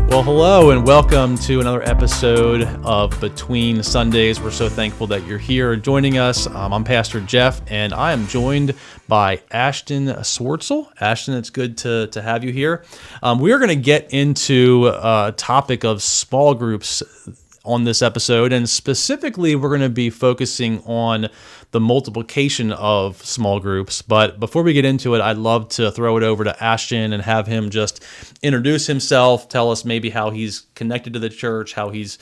Well, hello and welcome to another episode of Between Sundays. We're so thankful that you're here joining us. I'm Pastor Jeff, and I am joined by Ashton Swortzel. Ashton, it's good to have you here. We are going to get into a topic of small groups on this episode, and specifically we're going to be focusing on the multiplication of small groups. But before we get into it, I'd love to throw it over to Ashton and have him just introduce himself, tell us maybe how he's connected to the church, how he's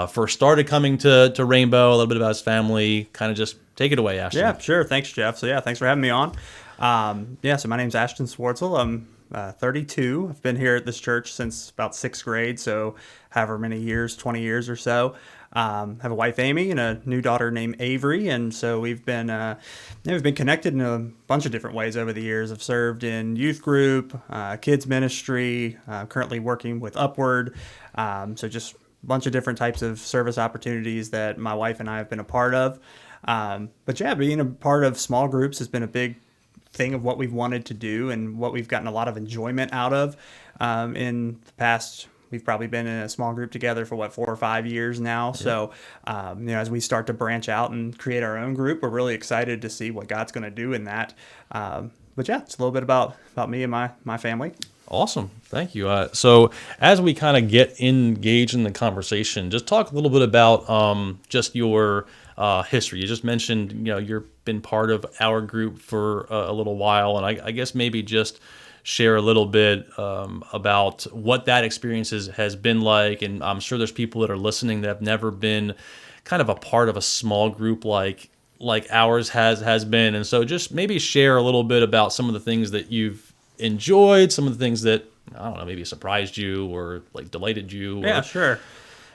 first started coming to Rainbow, a little bit about his family, kind of just take it away, Ashton. Yeah, sure. Thanks, Jeff. So thanks for having me on. So my name's Ashton Swortzel. I'm 32. I've been here at this church since about sixth grade, so however many years, 20 years or so. Have a wife, Amy, and a new daughter named Avery, and so we've been connected in a bunch of different ways over the years. I've served in youth group, kids ministry, currently working with Upward, so just a bunch of different types of service opportunities that my wife and I have been a part of. But yeah, being a part of small groups has been a big thing of what we've wanted to do and what we've gotten a lot of enjoyment out of in the past. We've probably been in a small group together for 4 or 5 years now. Yeah. So, as we start to branch out and create our own group, we're really excited to see what God's going to do in that. But yeah, it's a little bit about me and my family. Awesome. Thank you. So as we kind of get engaged in the conversation, just talk a little bit about just your history. You just mentioned, you've been part of our group for a little while, and I guess maybe just share a little bit about what that experience has been like. And I'm sure there's people that are listening that have never been kind of a part of a small group like ours has been. And so just maybe share a little bit about some of the things that you've enjoyed, some of the things that, I don't know, maybe surprised you or like delighted you. Yeah, sure.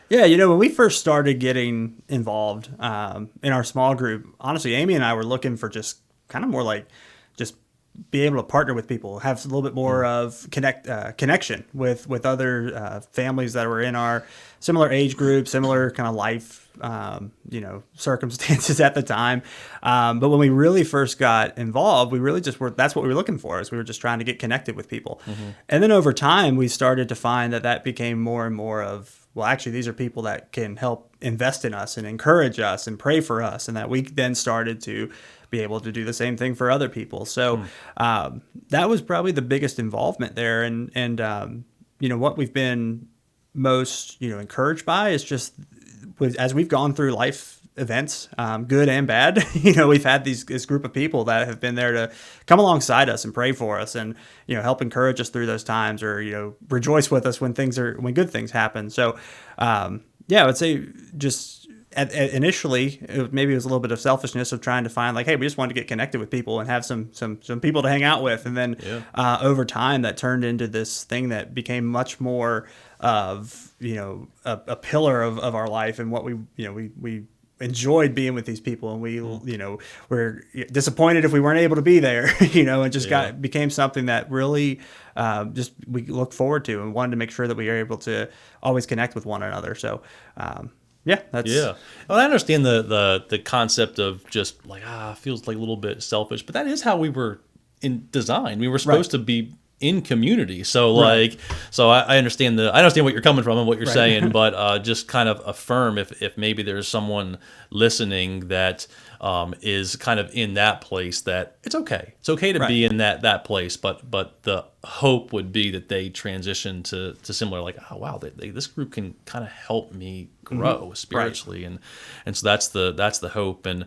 Yeah, when we first started getting involved in our small group, honestly, Amy and I were looking for just kind of more like just be able to partner with people, have a little bit more of connection with other families that were in our similar age group, similar kind of life, circumstances at the time. But when we really first got involved, we really that's what we were looking for, is we were just trying to get connected with people. Mm-hmm. And then over time, we started to find that became more and more of, well, actually, these are people that can help invest in us and encourage us and pray for us, and that we then started to be able to do the same thing for other people. So that was probably the biggest involvement there. And what we've been most encouraged by is just as we've gone through life events, good and bad, we've had this group of people that have been there to come alongside us and pray for us and help encourage us through those times, or rejoice with us when good things happen. So I would say just initially, maybe it was a little bit of selfishness of trying to find like, hey, we just wanted to get connected with people and have some people to hang out with. And then over time, that turned into this thing that became much more of, a pillar of our life, and what we enjoyed being with these people. And we, were disappointed if we weren't able to be there, and just became something that really we look forward to and wanted to make sure that we are able to always connect with one another. So, Well, I understand the concept of just like, feels like a little bit selfish, but that is how we were in design. We were supposed to be in community. So I understand what you're coming from and what you're saying, but just kind of affirm if maybe there's someone listening that is kind of in that place, that it's okay. It's okay to be in that place, but the hope would be that they transition to similar, like, oh wow, this group can kind of help me grow spiritually, and so that's the hope. And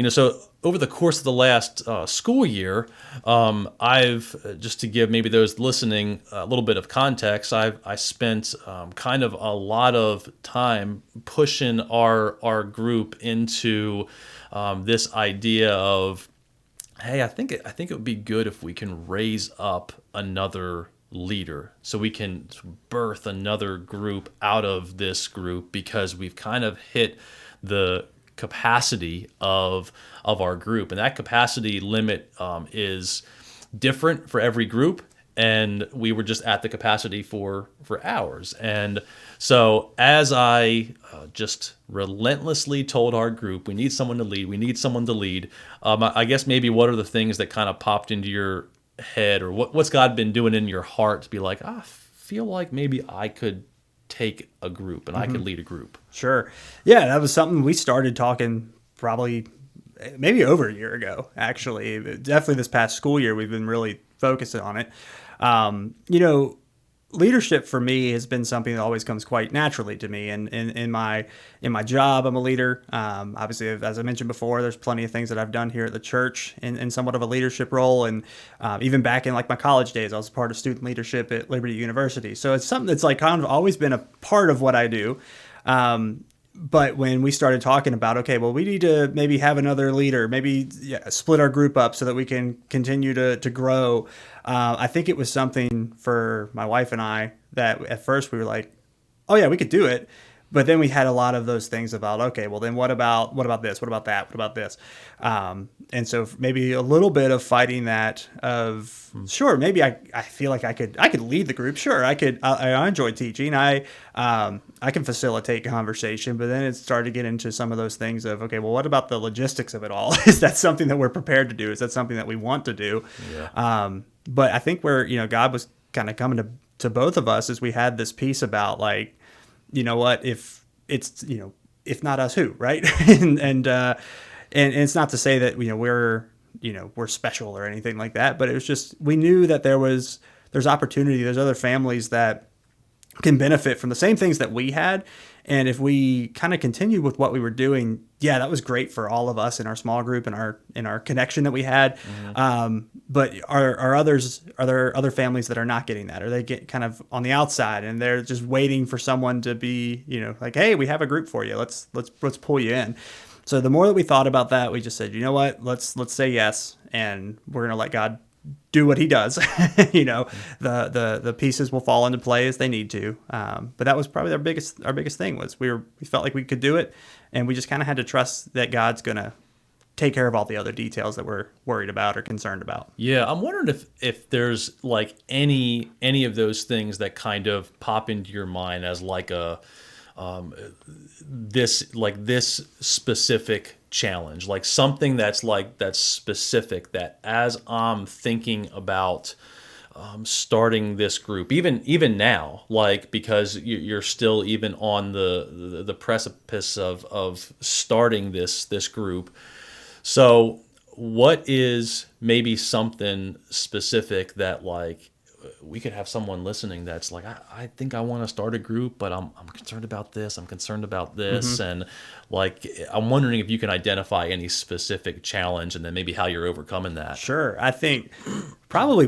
so over the course of the last school year, I've, just to give maybe those listening a little bit of context, I spent kind of a lot of time pushing our group into this idea of, hey, I think it would be good if we can raise up another leader, so we can birth another group out of this group, because we've kind of hit the capacity of our group, and that capacity limit is different for every group, and we were just at the capacity for ours. And so as I just relentlessly told our group, we need someone to lead, I guess maybe what are the things that kind of popped into your head, or what's God been doing in your heart to be like, feel like maybe I could take a group and I could lead a group. Sure. Yeah, that was something we started talking probably maybe over a year ago, actually. Definitely this past school year, we've been really focused on it. You know, leadership for me has been something that always comes quite naturally to me. And in my job, I'm a leader. Obviously, as I mentioned before, there's plenty of things that I've done here at the church in somewhat of a leadership role. And even back in like my college days, I was part of student leadership at Liberty University. So it's something that's like kind of always been a part of what I do. But when we started talking about, okay, well, we need to maybe have another leader, maybe split our group up so that we can continue to grow. I think it was something for my wife and I that at first we were like, oh yeah, we could do it. But then we had a lot of those things about, okay, well then what about this? What about that? What about this? And so maybe a little bit of fighting that of, sure, maybe I feel like I could lead the group. Sure, I enjoy teaching. I can facilitate conversation, but then it started to get into some of those things of, okay, well, what about the logistics of it all? Is that something that we're prepared to do? Is that something that we want to do? Yeah. But I think where, God was kind of coming to both of us is we had this piece about like, you know what, if it's, if not us, who, right? and it's not to say that, we're special or anything like that, but it was just, we knew that there's opportunity. There's other families that can benefit from the same things that we had. And if we kind of continued with what we were doing, yeah, that was great for all of us in our small group and our connection that we had. Mm-hmm. But are there other families that are not getting that? Or they get kind of on the outside and they're just waiting for someone to be, like, hey, we have a group for you. Let's pull you in. So the more that we thought about that, we just said, you know what, let's say yes, and we're gonna let God do what he does. The pieces will fall into play as they need to. But that was probably our biggest thing was we felt like we could do it, and we just kind of had to trust that God's gonna take care of all the other details that we're worried about or concerned about. Yeah, I'm wondering if there's like any of those things that kind of pop into your mind as like a this specific challenge, like something that's specific, that as I'm thinking about starting this group, even now, like, because you're still even on the precipice of starting this group. So what is maybe something specific that like we could have someone listening that's like, I think I want to start a group, but I'm concerned about this. I'm concerned about this. Mm-hmm. And like, I'm wondering if you can identify any specific challenge and then maybe how you're overcoming that. Sure. I think probably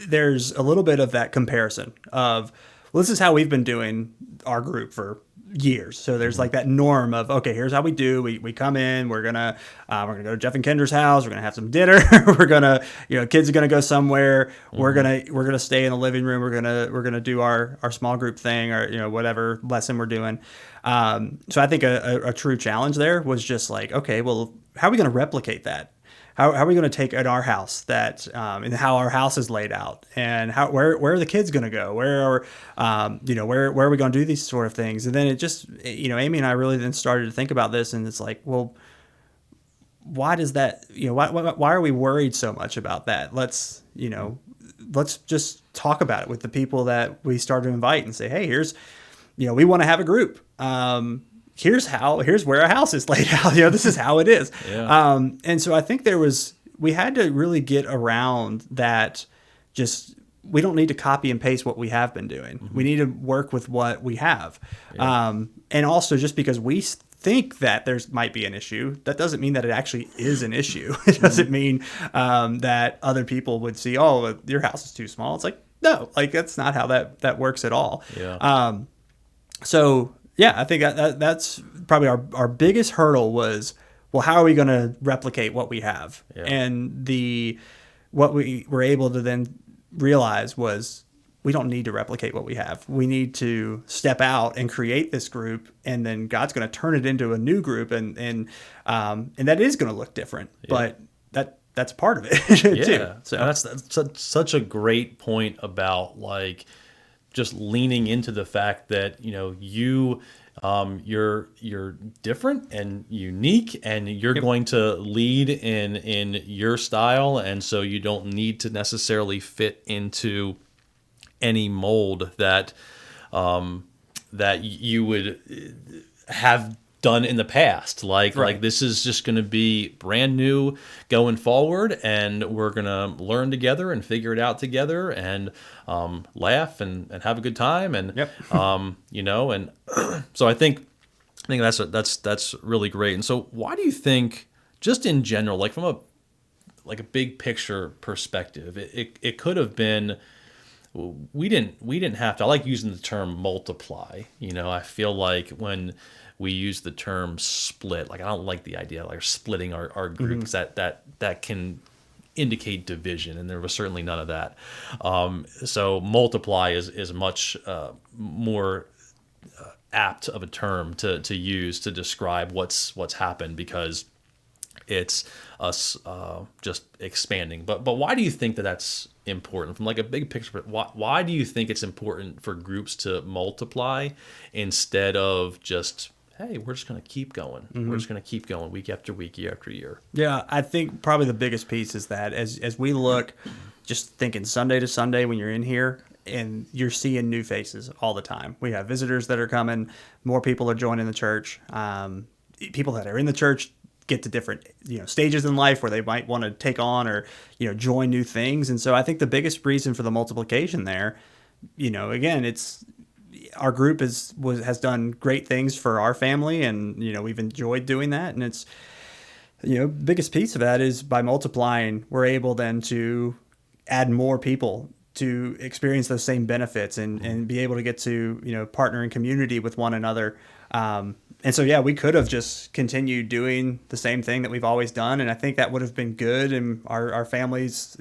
there's a little bit of that comparison of, well, this is how we've been doing our group for years. So there's like that norm of, okay, here's how we do. We come in, we're gonna go to Jeff and Kendra's house. We're gonna have some dinner. We're gonna, kids are gonna go somewhere. Mm-hmm. We're gonna stay in the living room. We're gonna do our small group thing or whatever lesson we're doing. So I think a true challenge there was just like, okay, well, how are we gonna replicate that? How are we going to take at our house that and how our house is laid out, and where are the kids going to go? Where are we going to do these sort of things? And then it just, Amy and I really then started to think about this, and it's like, well, why does that? Why are we worried so much about that? Let's just talk about it with the people that we start to invite and say, hey, here's, we want to have a group. Here's where our house is laid out. This is how it is. Yeah. And so I think we had to really get around that. Just, we don't need to copy and paste what we have been doing. Mm-hmm. We need to work with what we have. Yeah. And also, just because we think that there might be an issue, that doesn't mean that it actually is an issue. It doesn't mean that other people would see, oh, your house is too small. It's like, no, like that's not how that works at all. Yeah. Yeah, I think that's probably our biggest hurdle was, well, how are we going to replicate what we have? Yeah. And what we were able to then realize was we don't need to replicate what we have. We need to step out and create this group, and then God's going to turn it into a new group, and that is going to look different. Yeah. But that's part of it too. Yeah, so that's such a great point about like, just leaning into the fact that you're different and unique, and you're going to lead in your style, and so you don't need to necessarily fit into any mold that that you would have done in the past. Like this is just going to be brand new going forward, and we're going to learn together and figure it out together, and laugh and have a good time, and you know, and so I think that's really great. And so why do you think, just in general, like from a big picture perspective, it could have been, we didn't have to, I like using the term multiply. You know, I feel like when we use the term split, like I don't like the idea like splitting our group, because that can indicate division, and there was certainly none of that. So multiply is much more apt of a term to use to describe what's happened, because it's us just expanding. But why do you think that that's important from like a big picture? Why do you think it's important for groups to multiply instead of just, hey, we're just going to keep going. We're just going to keep going week after week, year after year? Yeah, I think probably the biggest piece is that as we look, just thinking Sunday to Sunday when you're in here, and you're seeing new faces all the time. We have visitors that are coming. More people are joining the church. People that are in the church get to different stages in life where they might want to take on or join new things. And so I think the biggest reason for the multiplication there, again, it's our group has done great things for our family, and we've enjoyed doing that. And it's biggest piece of that is by multiplying, we're able then to add more people to experience those same benefits and be able to get to partner in community with one another. And so, yeah, we could have just continued doing the same thing that we've always done. And I think that would have been good. And our families,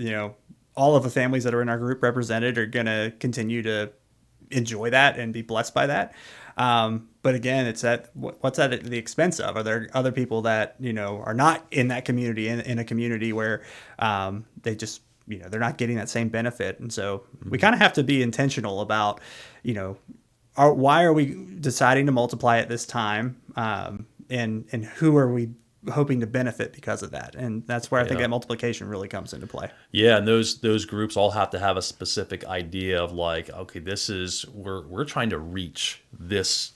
all of the families that are in our group represented are going to continue to enjoy that and be blessed by that. But again, it's what's that at the expense of? Are there other people that, are not in that community, in a community where they just, they're not getting that same benefit? And so we kind of have to be intentional about, why are we deciding to multiply at this time, and who are we hoping to benefit because of that? And that's where I think that multiplication really comes into play. Yeah, and those groups all have to have a specific idea of like, okay, this is we're trying to reach this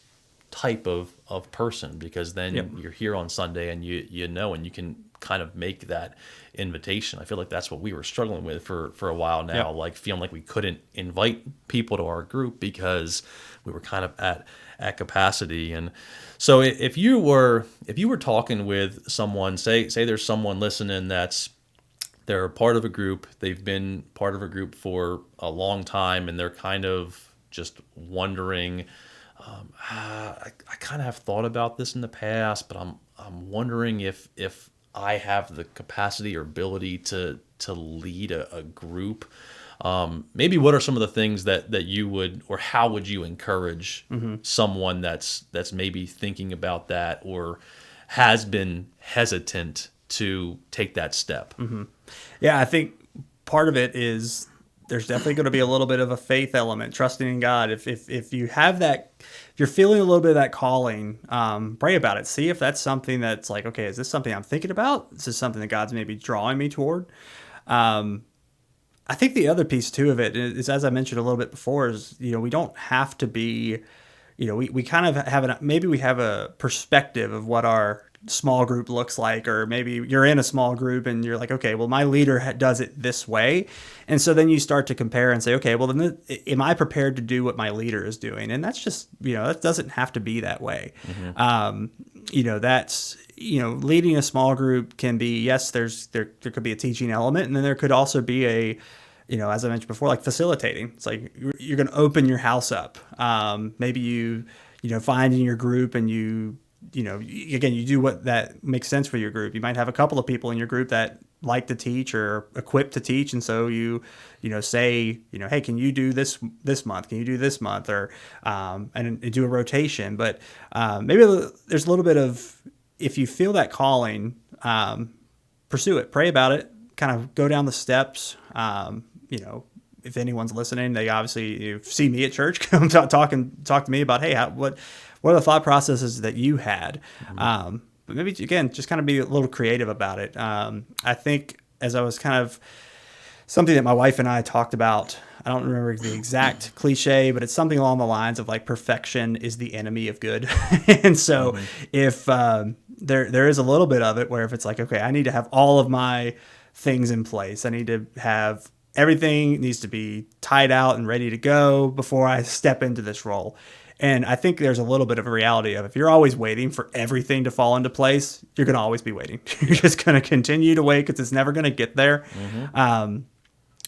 type of person, because then you're here on Sunday and and you can kind of make that invitation. I feel like that's what we were struggling with for a while now, like feeling like we couldn't invite people to our group because we were kind of at capacity. And so if you were talking with someone, say there's someone listening they're part of a group, they've been part of a group for a long time, and they're kind of just wondering, I kind of have thought about this in the past, but I'm wondering if I have the capacity or ability to lead a group. Maybe what are some of the things that you would, or how would you encourage someone that's maybe thinking about that or has been hesitant to take that step? Yeah, I think part of it is there's definitely going to be a little bit of a faith element, trusting in God. If you have that, if you're feeling a little bit of that calling, pray about it. See if that's something that's like, okay, is this something I'm thinking about? Is this something that God's maybe drawing me toward? I think the other piece too of it is, as I mentioned a little bit before, is, we don't have to be, we kind of have maybe we have a perspective of what our small group looks like, or maybe you're in a small group and you're like, okay, well, my leader does it this way. And so then you start to compare and say, okay, well, then am I prepared to do what my leader is doing? And that's just, that doesn't have to be that way. That's, leading a small group can be, yes, there could be a teaching element, and then there could also be a, as I mentioned before, like facilitating. It's like you're going to open your house up. Maybe you find in your group, and you do what that makes sense for your group. You might have a couple of people in your group that like to teach or equipped to teach, and so you say, hey, can you do this month? Can you do this month? Or and do a rotation. But maybe there's a little bit of, if you feel that calling, pursue it, pray about it, kind of go down the steps. If anyone's listening, they obviously see me at church, come talk to me about, hey, what are the thought processes that you had? But maybe, again, just kind of be a little creative about it. I think as I was kind of, something that my wife and I talked about I don't remember the exact cliche, but it's something along the lines of like perfection is the enemy of good. And so if there is a little bit of it where if it's like, okay, I need to have all of my things in place. I need to have everything needs to be tied out and ready to go before I step into this role. And I think there's a little bit of a reality of if you're always waiting for everything to fall into place, you're going to always be waiting. You're just going to continue to wait because it's never going to get there.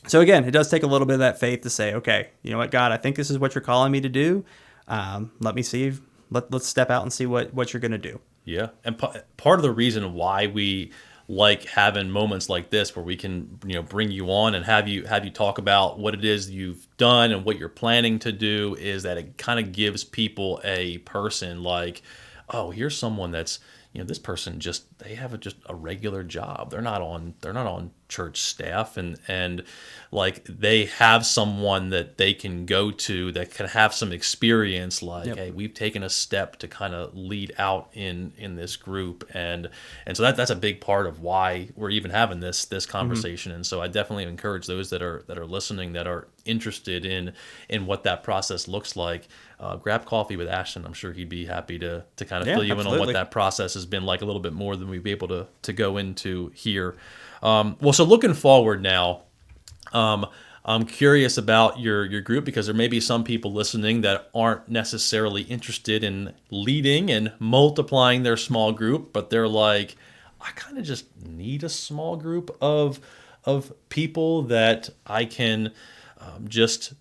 So again, it does take a little bit of that faith to say, okay, you know what, God, I think this is what you're calling me to do. Let me see. Let's step out and see what you're going to do. Yeah. And part of the reason why we like having moments like this where we can, bring you on and have you talk about what it is you've done and what you're planning to do is that it kind of gives people a person like, oh, here's someone that's, this person they have just a regular job. They're not on church staff and like they have someone that they can go to that can have some experience like, hey, we've taken a step to kind of lead out in this group. And so that's a big part of why we're even having this conversation. And so I definitely encourage those that are listening that are interested in what that process looks like. Grab coffee with Ashton. I'm sure he'd be happy to kind of fill you in on what that process has been like a little bit more than we'd be able to go into here. So looking forward now, I'm curious about your group because there may be some people listening that aren't necessarily interested in leading and multiplying their small group, but they're like, I kind of just need a small group of people that I can just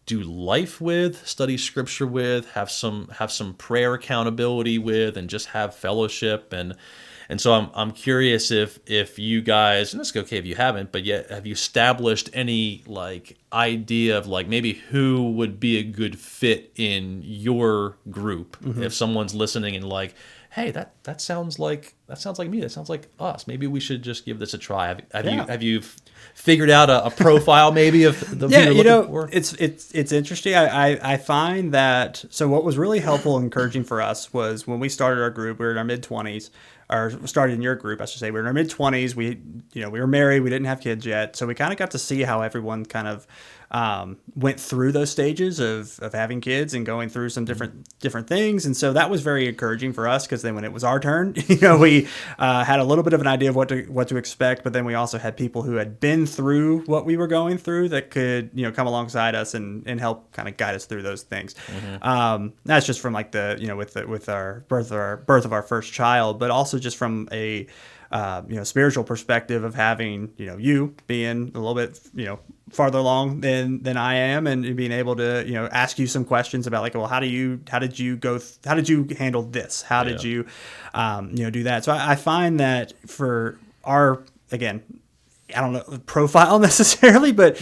do life with, study scripture with, have some prayer accountability with, and just have fellowship. And so I'm curious if you guys, and it's okay if you haven't, but yet have you established any like idea of like maybe who would be a good fit in your group if someone's listening and like, hey, that sounds like me. That sounds like us. Maybe we should just give this a try. Have you figured out a profile maybe of the people you're looking for? It's interesting. I find that so what was really helpful and encouraging for us was when we started our group, we were in our mid-20s, or started in your group, I should say. We were in our mid-20s. We were married. We didn't have kids yet, so we kind of got to see how everyone kind of went through those stages of having kids and going through some different things. And so that was very encouraging for us because then when it was our turn, we had a little bit of an idea of what to expect, but then we also had people who had been through what we were going through that could, come alongside us and help kind of guide us through those things. That's just from like the, with our birth of our first child, but also just from a spiritual perspective of having, you being a little bit, farther along than I am, and being able to, ask you some questions about like, well, how did you handle this? How did you, do that? So I find that for our, again, I don't know profile necessarily, but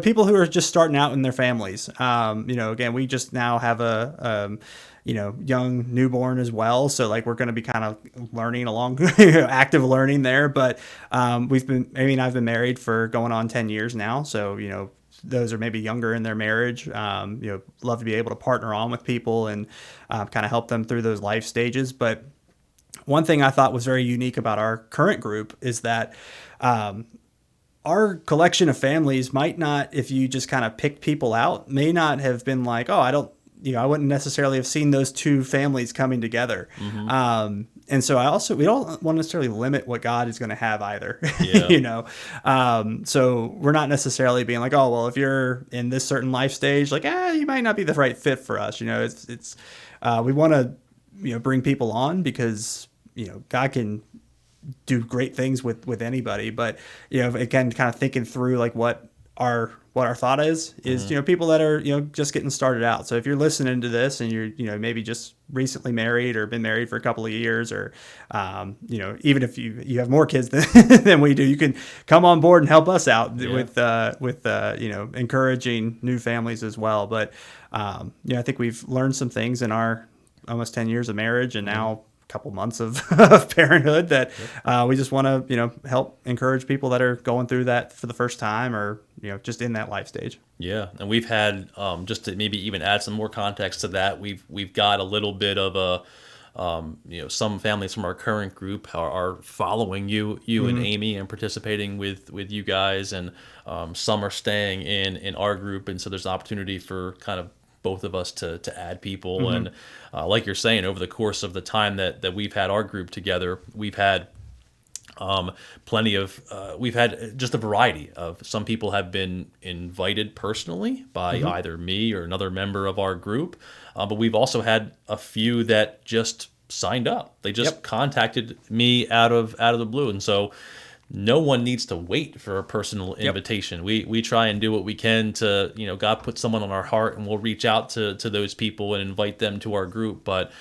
people who are just starting out in their families. Again, we just now have a young newborn as well. So like we're going to be kind of learning along, active learning there. But Amy and I've been married for going on 10 years now. So those are maybe younger in their marriage. Love to be able to partner on with people and kind of help them through those life stages. But one thing I thought was very unique about our current group is that our collection of families might not, if you just kind of pick people out, may not have been like, oh, I wouldn't necessarily have seen those two families coming together. And so we don't want to necessarily limit what God is going to have either, so we're not necessarily being like, oh, well, if you're in this certain life stage, like, you might not be the right fit for us. It's we want to, bring people on because, God can do great things with anybody. But, again, kind of thinking through like what our thought is people that are just getting started out. So if you're listening to this and you're maybe just recently married or been married for a couple of years, or even if you have more kids than we do, you can come on board and help us out with encouraging new families as well. But I think we've learned some things in our almost 10 years of marriage and now couple months of parenthood that we just want to help encourage people that are going through that for the first time or just in that life stage. And we've had just to maybe even add some more context to that, we've got a little bit of some families from our current group are following you and Amy and participating with you guys, and some are staying in our group, and so there's an opportunity for kind of both of us to add people. And like you're saying, over the course of the time that we've had our group together, we've had we've had just a variety of, some people have been invited personally by either me or another member of our group, but we've also had a few that just signed up. They just contacted me out of the blue, and so no one needs to wait for a personal invitation. We try and do what we can to, God put someone on our heart, and we'll reach out to those people and invite them to our group. But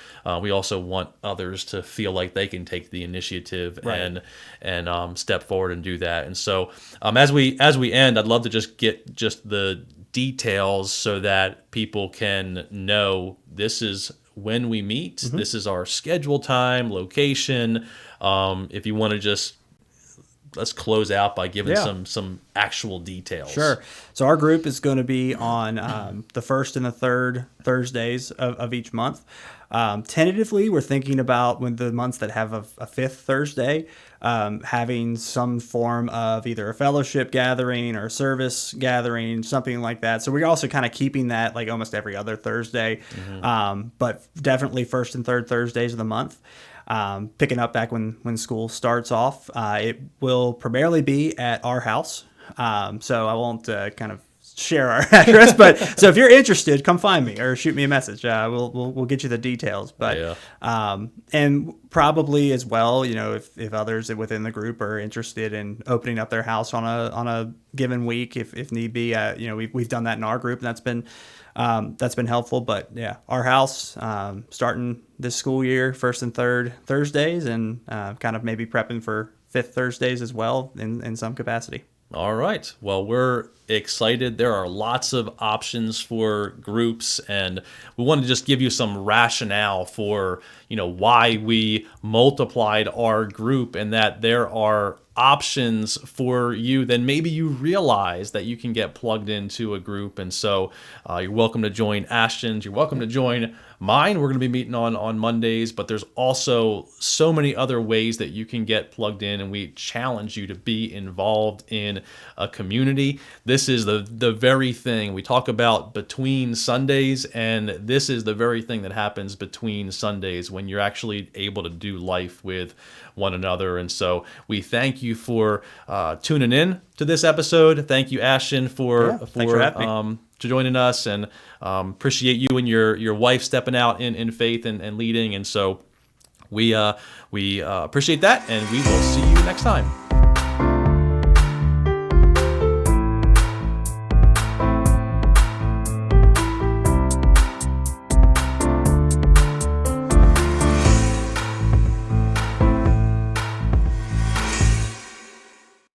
we also want others to feel like they can take the initiative and step forward and do that. And so as we end, I'd love to just get the details so that people can know this is when we meet. This is our schedule time, location. If you want to just let's close out by giving some actual details. Sure. So our group is going to be on the first and the third Thursdays of each month. Tentatively, we're thinking about when the months that have a fifth Thursday, having some form of either a fellowship gathering or a service gathering, something like that. So we're also kind of keeping that like almost every other Thursday, but definitely first and third Thursdays of the month. Picking up back when school starts off. It will primarily be at our house. So I won't kind of share our address, but so if you're interested, come find me or shoot me a message. We'll get you the details. But and probably as well, if others within the group are interested in opening up their house on a given week, if need be, we've done that in our group, and that's been helpful. But yeah, our house, starting this school year, first and third Thursdays, and kind of maybe prepping for fifth Thursdays as well in some capacity. All right. Well, we're excited. There are lots of options for groups, and we want to just give you some rationale for, why we multiplied our group, and that there are options for you, then maybe you realize that you can get plugged into a group. And so you're welcome to join Ashton's. You're welcome to join mine. We're going to be meeting on Mondays, but there's also so many other ways that you can get plugged in, and we challenge you to be involved in a community. This is the very thing we talk about between Sundays, and this is the very thing that happens between Sundays when you're actually able to do life with one another. And so we thank you for tuning in to this episode. Thank you, Ashton, for joining us, and appreciate you and your wife stepping out in faith and leading. And so we appreciate that, and we will see you next time.